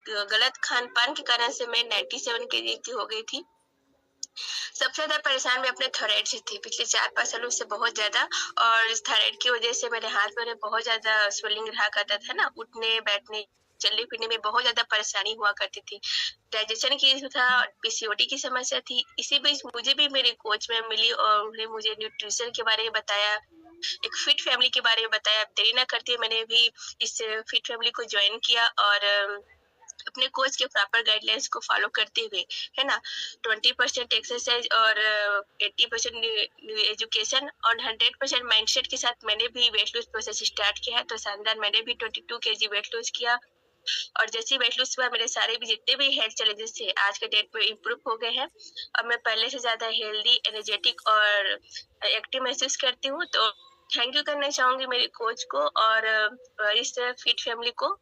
गलत खान-पान के कारण से मैं 97 केजी की हो गई थी। सबसे ज़्यादा परेशान मैं अपने थायराइड से थी, पिछले 4-5 सालों से बहुत ज़्यादा। और इस थायराइड की वज़ह से मेरे हाथ-पैर में बहुत ज़्यादा स्वेलिंग रहा करता था ना, उठने-बैठने, चलने-फिरने में बहुत ज़्यादा परेशानी हुआ करती थी। डाइजेशन की इश्यू था, पीसीओडी की समस्या थी। इसी बीच मुझे भी मेरे कोच मैम मिली और उन्होंने मुझे न्यूट्रिशन के बारे में बताया, एक फिट फैमिली के बारे में बताया। देरी ना करते हुए मैंने भी इस फिट फैमिली को जॉइन किया और अपने कोच के प्रॉपर गाइडलाइंस को फॉलो करते हुए, है ना, 20% एक्सरसाइज और 80% न्यू एजुकेशन और 100% माइंडसेट के साथ मैंने भी वेट लूज प्रोसेस स्टार्ट किया है। तो शानदार, मैंने भी 22 केजी वेट लूज किया और जैसे ही वेट लूज हुआ, मेरे सारे भी जितने भी हेल्थ चैलेंजेस थे आज के डेट में इम्प्रूव हो गए हैं और मैं पहले से ज़्यादा हेल्दी, एनर्जेटिक और एक्टिव महसूस करती हूँ। तो थैंक यू करना चाहूँगी मेरे कोच को और इस फिट फैमिली को।